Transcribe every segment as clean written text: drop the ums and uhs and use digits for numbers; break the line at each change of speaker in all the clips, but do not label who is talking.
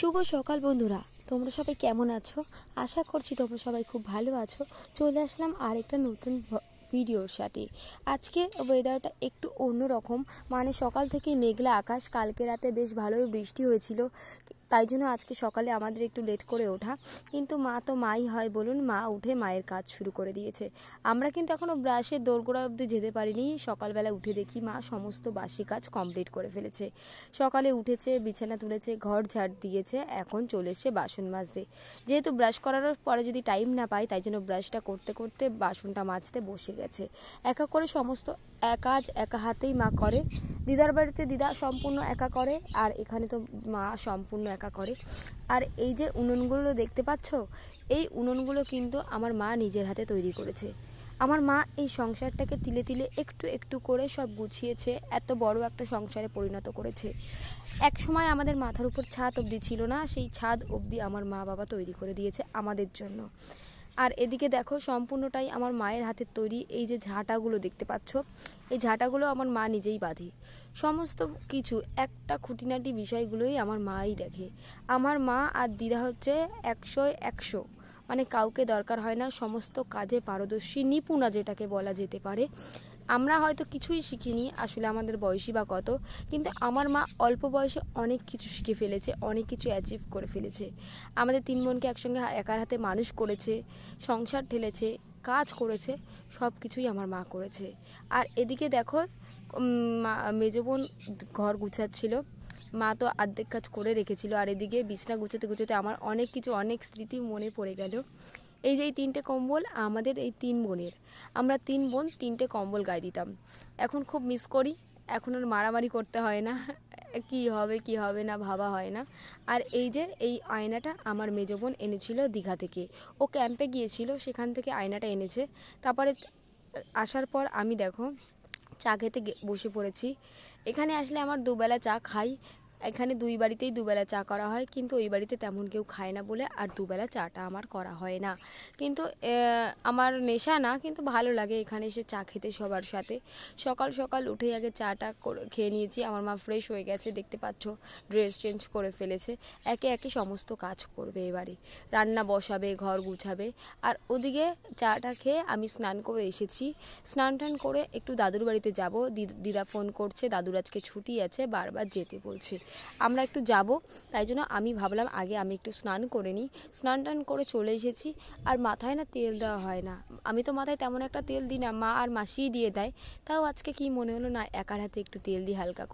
শুভ সকাল বন্ধুরা, তোমরা সবাই কেমন আছো? আশা করছি তোমরা সবাই খুব ভালো আছো। চলে আসলাম আরেকটা নতুন ভিডিওর সাথে। আজকে ওয়েদারটা একটু অন্যরকম, মানে সকাল থেকে মেঘলা আকাশ। কালকে রাতে বেশ ভালোই বৃষ্টি হয়েছিল, তাই জন্য আজকে সকালে আমাদের একটু লেট করে ওঠা। কিন্তু মা তো মাই হয় বলুন, মা উঠে মায়ের কাজ শুরু করে দিয়েছে। আমরা কিন্তু এখনও ব্রাশের দোরগোড়া অবধি যেতে পারিনি। সকালবেলা উঠে দেখি মা সমস্ত বাসি কাজ কমপ্লিট করে ফেলেছে। সকালে উঠেছে, বিছানা তুলেছে, ঘর ঝাড় দিয়েছে, এখন চলে এসছে বাসন মাজতে। যেহেতু ব্রাশ করার পরে যদি টাইম না পাই, তাই জন্য ব্রাশটা করতে করতে বাসনটা মাজতে বসে গেছে। একা করে সমস্ত কাজ একা হাতেই মা করে। দিদার বাড়িতে দিদা সম্পূর্ণ একা করে, আর এখানে তো মা সম্পূর্ণ একা করে। আর এই যে উনুনগুলো দেখতে পাচ্ছ, এই উনুনগুলো কিন্তু আমার মা নিজের হাতে তৈরি করেছে। আমার মা এই সংসারটাকে তিলে তিলে একটু একটু করে সব গুছিয়েছে, এত বড় একটা সংসারে পরিণত করেছে। এক সময় আমাদের মাথার উপর ছাদ অবধি ছিল না, সেই ছাদ অবধি আমার মা বাবা তৈরি করে দিয়েছে আমাদের জন্য। আর এদিকে দেখো, সম্পূর্ণটাই আমার মায়ের হাতের তৈরি। এই যে ঝাঁটাগুলো দেখতে পাচ্ছ, এই ঝাঁটাগুলো আমার মা নিজেই বাঁধে। সমস্ত কিছু একটা খুঁটিনাটি বিষয়গুলোই আমার মাই দেখে। আমার মা আর দিদা হচ্ছে 100-100, মানে কাউকে দরকার হয় না, সমস্ত কাজে পারদর্শী, নিপুণা যেটাকে বলা যেতে পারে। আমরা হয়তো কিছুই শিখিনি, আসলে আমাদের বয়সই বা কত, কিন্তু আমার মা অল্প বয়সে অনেক কিছু শিখে ফেলেছে, অনেক কিছু অ্যাচিভ করে ফেলেছে। আমাদের 3 বোনকে একসঙ্গে একার হাতে মানুষ করেছে, সংসার ঠেলেছে, কাজ করেছে, সব কিছুই আমার মা করেছে। আর এদিকে দেখো, মেজো বোন ঘর গুছাচ্ছিল, মা তো অর্ধেক কাজ করে রেখেছিল। আর এদিকে বিছনা গুছাতে গুছাতে আমার অনেক কিছু, অনেক স্মৃতি মনে পড়ে গেল। এই যে এই 3টে কম্বল আমাদের, এই 3 বোনের, আমরা 3 বোন 3টে কম্বল গায়ে দিতাম। এখন খুব মিস করি, এখন আর মারামারি করতে হয় না, কি হবে কি হবে না ভাবা হয় না। আর এই যে এই আয়নাটা আমার মেজো বোন এনেছিল দীঘা থেকে, ও ক্যাম্পে গিয়েছিল, সেখান থেকে আয়নাটা এনেছে। তারপরে আসার পর আমি দেখো চা খেতে বসে পড়েছি। এখানে আসলে আমার দুবেলা চা খাই। এখানে 2 বাড়িতেই দুবেলা চা করা হয়, কিন্তু ওই বাড়িতে তেমন কেউ খায় না বলে আর দুবেলা চাটা আমার করা হয় না। কিন্তু আমার নেশা না, কিন্তু ভালো লাগে এখানে এসে চা খেতে সবার সাথে। সকাল সকাল উঠে আগে চাটা খেয়ে নিয়েছি। আমার মা ফ্রেশ হয়ে গেছে, দেখতে পাচ্ছ, ড্রেস চেঞ্জ করে ফেলেছে। একে একে সমস্ত কাজ করবে এবারে, রান্না বসাবে, ঘর গুছাবে। আর ওদিকে চাটা খেয়ে আমি স্নান করে এসেছি। স্নান টান করে একটু দাদুর বাড়িতে যাব। দিদা ফোন করছে, দাদুর আজকে ছুটি আছে, বারবার যেতে বলছে। আমরা একটু যাব, তাই জন্য আমি ভাবলাম আগে আমি একটু স্নান করে নিই। স্নান টান করে চলে এসেছি। আর মাথায় না তেল দেওয়া হয় না, আমি তো মাথায় তেমন একটা তেল দিই না, মা আর মাসিই দিয়ে দেয়। তাও আজকে কি মনে হলো না, একার হাতে একটু তেল দিই, হালকা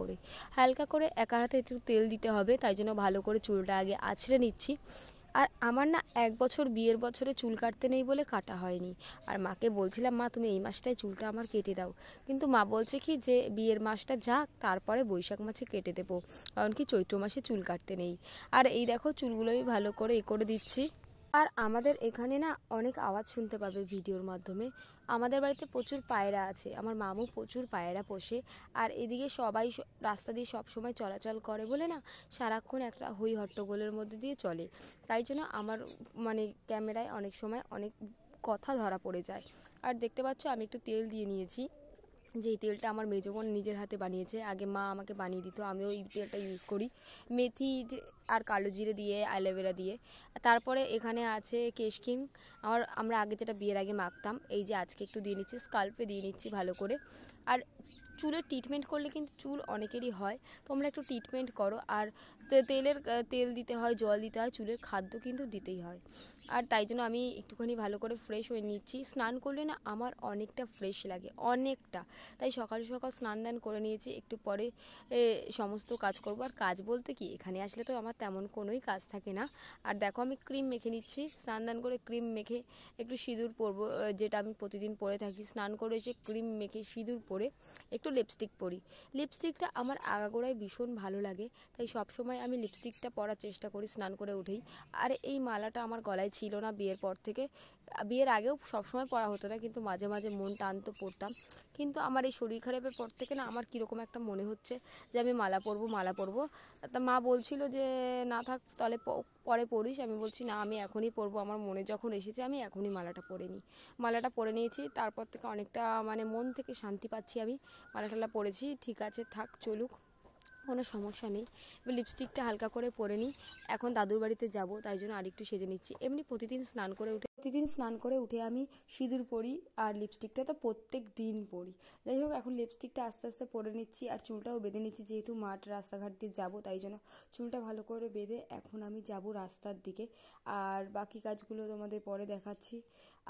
করে একার হাতে একটু তেল দিতে হবে, তাই জন্য ভালো করে চুলটা আগে আঁচড়ে নিচ্ছি। আর আমার না 1 বছর বিয়ের বছরে চুল কাটতে নেই বলে কাটা হয়নি। আর মাকে বলছিলাম, মা তুমি এই মাসটায় চুলটা আমার কেটে দাও, কিন্তু মা বলছে কি যে বিয়ের মাসটা যাক, তারপরে বৈশাখ মাসে কেটে দেবো, কারণ কি চৈত্র মাসে চুল কাটতে নেই। আর এই দেখো চুলগুলো আমি ভালো করে করে দিচ্ছি। আর আমাদের এখানে না অনেক আওয়াজ শুনতে পাবে ভিডিওর মাধ্যমে। আমাদের বাড়িতে প্রচুর পায়রা আছে, আমার মামু প্রচুর পায়রা পোষে। আর এদিকে সবাই রাস্তা দিয়ে সব সময় চলাচল করে বলে না, সারাক্ষণ একটা হই হট্টগোলের মধ্যে দিয়ে চলে। তাই জন্য আমার মানে ক্যামেরায় অনেক সময় অনেক কথা ধরা পড়ে যায়। আর দেখতে পাচ্ছ আমি একটু তেল দিয়ে নিয়েছি, যেই তেলটা আমার মেজো বোন নিজের হাতে বানিয়েছে। আগে মা আমাকে বানিয়ে দিত, আমিও এই তেলটা ইউজ করি, মেথি আর কালো জিরে দিয়ে, অ্যালোভেরা দিয়ে। তারপরে এখানে আছে কেশ কিং, আমরা আগে যেটা বিয়ের আগে মাখতাম, এই যে আজকে একটু দিয়ে নিচ্ছি, স্কাল্পে দিয়ে নিচ্ছি ভালো করে। আর চুলের ট্রিটমেন্ট করলে কিন্তু চুল অনেকেরই হয়, তোমরা একটু ট্রিটমেন্ট করো। আর তেল দিতে হয়, জল দিতে হয়, চুলের খাদ্য কিন্তু দিতেই হয়। আর তাই জন্য আমি একটুখানি ভালো করে ফ্রেশ হয়ে নিচ্ছি। স্নান করলে না আমার অনেকটা ফ্রেশ লাগে, অনেকটা। তাই সকাল সকাল স্নান দান করে নিয়েছি, একটু পরে সমস্ত কাজ করব। আর কাজ বলতে কি, এখানে আসলে তো আমার তেমন কোনোই কাজ থাকে না। আর দেখো আমি ক্রিম মেখে নিচ্ছি, স্নান দান করে ক্রিম মেখে একটু সিঁদুর পরবো, যেটা আমি প্রতিদিন পরে থাকি। স্নান করে এসে ক্রিম মেখে সিঁদুর পরে একটু লিপস্টিক পরি। লিপস্টিকটা আমার আগাগোড়ায় ভীষণ ভালো লাগে, তাই সবসময় আমি লিপস্টিকটা পরার চেষ্টা করি স্নান করে উঠেই। আর এই মালাটা আমার গলায় ছিল না বিয়ের পর থেকে, বিয়ের আগেও সবসময় পরা হতো না, কিন্তু মাঝে মাঝে মন টানতো পরতাম। কিন্তু আমার এই শরীর খারাপের পর থেকে না আমার কীরকম একটা মনে হচ্ছে যে আমি মালা পরবো। তা মা বলছিল যে না থাক, তাহলে পরে পরিস। আমি বলছি না, আমি এখনই পরবো, আমার মনে যখন এসেছে আমি এখনই মালাটা পরে নিই। মালাটা পরে নিয়েছি, তারপর থেকে অনেকটা মানে মন থেকে শান্তি পাচ্ছি। আমি মালা টালা পরেছি, ঠিক আছে থাক চলুক। কোনো সমস্যা নেই। এবার লিপস্টিকটা হালকা করে পরে নিই। এখন দাদুর বাড়িতে যাব, তাই জন্য আরেকটু সেজে নিচ্ছি। এমনি প্রতিদিন স্নান করে উঠে আমি সিঁদুর পরি আর লিপস্টিকটা তো প্রত্যেক দিন পরি। যাই হোক, এখন লিপস্টিকটা আস্তে আস্তে পরে নিচ্ছি আর চুলটাও বেঁধে নিচ্ছি, যেহেতু মাঠ রাস্তাঘাট দিয়ে যাবো, তাই জন্য চুলটা ভালো করে বেঁধে এখন আমি যাব রাস্তার দিকে। আর বাকি কাজগুলো তোমাদের পরে দেখাচ্ছি।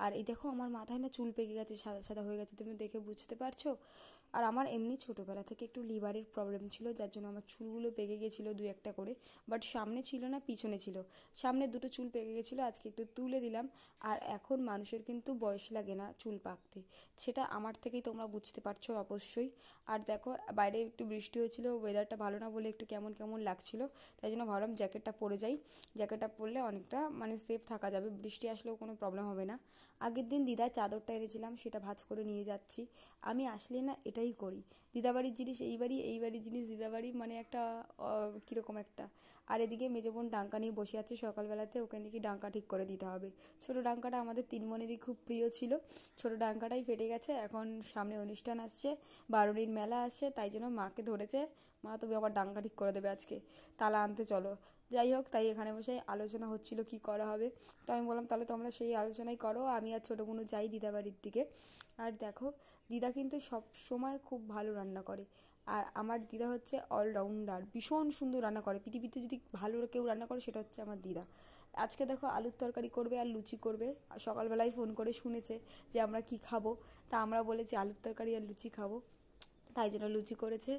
আর এই দেখো, আমার মাথায় না চুল পেকে গেছে, সাদা সাদা হয়ে গেছে, তুমি দেখে বুঝতে পারছো। আর আমার এমনি ছোটোবেলা থেকে একটু লিভারের প্রবলেম ছিল, যার জন্য আমার চুলগুলো পেকে গেছিলো দু একটা করে। বাট সামনে ছিল না, পিছনে ছিল। সামনে দুটো চুল পেকে গেছিলো, আজকে একটু তুলে দিলাম। আর এখন মানুষের কিন্তু বয়স লাগে না চুল পাকতে, সেটা আমার থেকেই তোমরা বুঝতে পারছো অবশ্যই। আর দেখো, বাইরে একটু বৃষ্টি হয়েছিল, ওয়েদারটা ভালো না বলে একটু কেমন কেমন লাগছিল, তাই জন্য ভাবলাম জ্যাকেটটা পরে যাই। জ্যাকেটটা পরলে অনেকটা মানে সেফ থাকা যাবে, বৃষ্টি আসলেও কোনো প্রবলেম হবে না। আগের দিন দিদার চাদরটা এনেছিলাম, সেটা ভাঁজ করে নিয়ে যাচ্ছি। আমি আসলে না এটাই করি, দিদাবাড়ির জিনিস এই বাড়ির জিনিস দিদাবাড়ি, মানে একটা কীরকম একটা। আর এদিকে মেজো বোন ডাঙ্কা নিয়ে বসে আছে সকালবেলাতে, ওখানে কি ডাঙ্কা ঠিক করে দিতে হবে। ছোটো ডাঙ্কাটা আমাদের তিন বোনেরই খুব প্রিয় ছিল, ছোটো ডাঙ্কাটাই ফেটে গেছে। এখন সামনে অনুষ্ঠান আসছে, বারুণীর মেলা আসছে, তাই জন্য মাকে ধরেছে, মা তুমি আবার ডাঙ্কা ঠিক করে দেবে আজকে, তালা আনতে চলো। যাই হোক, তাই এখানে বসে আলোচনা হচ্ছিল কি করা হবে। তো আমি বললাম তাহলে তোমরা সেই আলোচনাই করো, আমি আর ছোটো বোনও যাই দিদাবাড়ির দিকে। আর দেখো, দিদা কিন্তু সব সময় খুব ভালো রান্না করে। আর আমার দিদা হচ্ছে অলরাউন্ডার, ভীষণ সুন্দর রান্না করে। পৃথিবীতে যদি ভালো কেউ রান্না করে সেটা হচ্ছে আমার দিদা। আজকে দেখো আলুর তরকারি করবে আর লুচি করবে। সকালবেলায় ফোন করে শুনেছে যে আমরা কি খাবো, তা আমরা বলেছি আলুর তরকারি আর লুচি খাবো, তাই জন্য লুচি করেছে।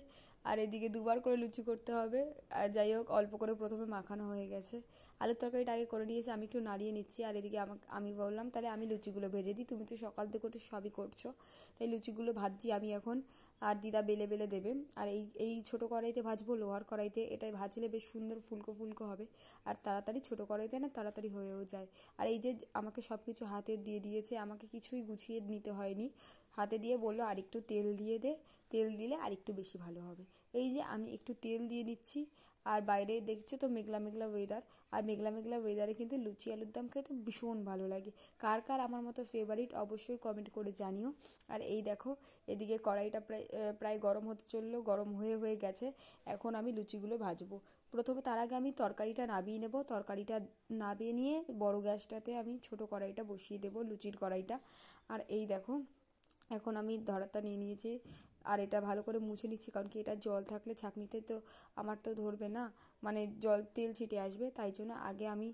আর এদিকে দুবার করে লুচি করতে হবে। আর যাই হোক, অল্প করে প্রথমে মাখানো হয়ে গেছে। আলুর তরকারিটা আগে করে নিয়েছি, আমি একটু নাড়িয়ে নিচ্ছি। আর এদিকে আমি বললাম তাহলে আমি লুচিগুলো ভেজে দিই, তুমি তো সকাল থেকে ওটা সবই করছো, তাই লুচিগুলো ভাজছি আমি এখন। আর দিদা বেলে বেলে দেবে। আর এই ছোটো কড়াইতে ভাজবো, লোহার কড়াইতে, এটাই ভাজলে বেশ সুন্দর ফুলকো ফুলকো হবে। আর তাড়াতাড়ি ছোটো কড়াইতে না তাড়াতাড়ি হয়েও যায়। আর এই যে আমাকে সব কিছু হাতে দিয়ে দিয়েছে, আমাকে কিছুই গুছিয়ে নিতে হয়নি, হাতে দিয়ে বললো আর একটু তেল দিয়ে দে, তেল দিলে আর একটু বেশি ভালো হবে। এই যে আমি একটু তেল দিয়ে নিচ্ছি। আর বাইরে দেখছো তো মেঘলা মেঘলা ওয়েদার, আর মেঘলা মেঘলা ওয়েদারে কিন্তু লুচি আলুর দম খেতে ভীষণ ভালো লাগে। কার কার আমার মতো ফেভারিট অবশ্যই কমেন্ট করে জানিও। আর এই দেখো, এদিকে কড়াইটা প্রায় গরম হতে চললো, গরম হয়ে গেছে। এখন আমি লুচিগুলো ভাজবো। প্রথমে তার আগে আমি তরকারিটা নাবিয়ে নেব, তরকারিটা নাবিয়ে নিয়ে বড় গ্যাসটাতে আমি ছোট কড়াইটা বসিয়ে দেবো, লুচির কড়াইটা। আর এই দেখো, এখন আমি ধরাটা নিয়ে নিয়েছি। আর এটা ভালো করে মুছে নিচ্ছি, কারণ কি এটা জল থাকলে ছাঁকনিতে তো আমার তো ধরবে না, মানে জল তেল ছিটে আসবে, তাই জন্য আগে আমি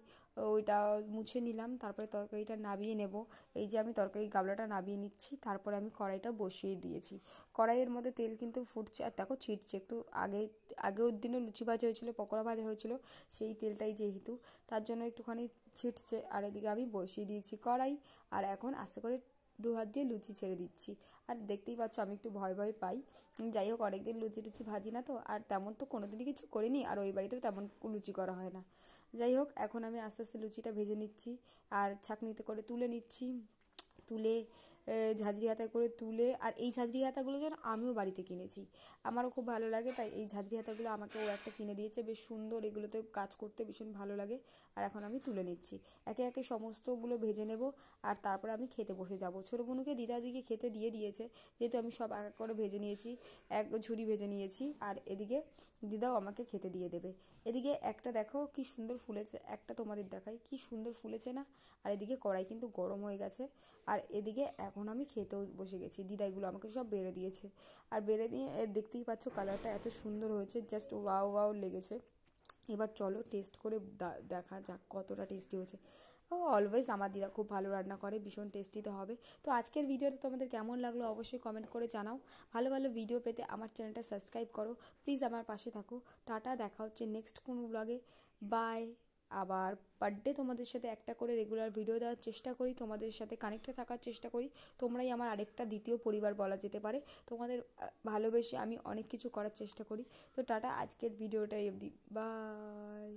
ওইটা মুছে নিলাম, তারপরে তরকারিটা নাবিয়ে নেব। এই যে আমি তরকারির গামলাটা নাবিয়ে নিচ্ছি, তারপরে আমি কড়াইটা বসিয়ে দিয়েছি। কড়াইয়ের মধ্যে তেল কিন্তু ফুটছে, আর দেখো ছিটছে একটু। আগের দিনও লুচি ভাজা হয়েছিল, পকোড়া ভাজা হয়েছিল, সেই তেলটাই যেহেতু, তার জন্য একটুখানি ছিটছে। আর এদিকে আমি বসিয়ে দিয়েছি কড়াই, আর এখন আস্তে করে দু হাত দিয়ে লুচি ছেড়ে দিচ্ছি। আর দেখতেই পাচ্ছ আমি একটু ভয় ভয় পাই। যাই হোক, অনেকদিন লুচি টুচি ভাজি না তো, আর তেমন তো কোনোদিনই কিছু করিনি, আর ওই বাড়িতেও তেমন লুচি করা হয় না। যাই হোক, এখন আমি আস্তে আস্তে লুচিটা ভেজে নিচ্ছি, আর ছাঁকনিতে করে তুলে নিচ্ছি। তুলে ঝাঁঝরি হাতায় করে তুলে, আর এই ঝাঁঝরি হাতাগুলো যেন আমিও বাড়িতে কিনেছি, আমারও খুব ভালো লাগে, তাই এই ঝাঁঝরি হাতাগুলো আমাকে ও একটা কিনে দিয়েছে, বেশ সুন্দর, এগুলোতে কাজ করতে ভীষণ ভালো লাগে। আর এখন আমি তুলে নিচ্ছি, একে একে সমস্তগুলো ভেজে নেব। আর তারপর আমি খেতে বসে যাব। ছোটো বোনকে দিদাদিকে খেতে দিয়ে দিয়েছে, যেহেতু আমি সব এক এক করে ভেজে নিয়েছি, এক ঝুড়ি ভেজে নিয়েছি। আর এদিকে দিদাও আমাকে খেতে দিয়ে দেবে। এদিকে একটা দেখো কি সুন্দর ফুলেছে, একটা তোমাদের দেখাই কি সুন্দর ফুলেছে না। আর এদিকে কড়াই কিন্তু গরম হয়ে গেছে। আর এদিকে এখন আমি খেতেও বসে গেছি, দিদাইগুলো আমাকে সব বেড়ে দিয়েছে। আর বেড়ে দিয়ে দেখতেই পাচ্ছ কালারটা এত সুন্দর হয়েছে, জাস্ট ওয়াও ওয়াও লেগেছে। এবার চলো টেস্ট করে দেখা যাক কতটা টেস্টি হয়েছে। অলওয়েজ আমার দিদা খুব ভালো রান্না করে, ভীষণ টেস্টি তো হবে। তো আজকের ভিডিওটা তোমাদের কেমন লাগলো অবশ্যই কমেন্ট করে জানাও। ভালো ভালো ভিডিও পেতে আমার চ্যানেলটা সাবস্ক্রাইব করো প্লিজ, আমার পাশে থাকো। টাটা, দেখা হচ্ছে নেক্সট কোনো ব্লগে। বাই। আবার পার ডে তোমাদের সাথে একটা করে রেগুলার ভিডিও দেওয়ার চেষ্টা করি, তোমাদের সাথে কানেক্টে থাকার চেষ্টা করি। তোমরাই আমার আরেকটা দ্বিতীয় পরিবার বলা যেতে পারে। তোমাদের ভালোবেসে আমি অনেক কিছু করার চেষ্টা করি। তো টাটা, আজকের ভিডিওটাই অবধি, বাই।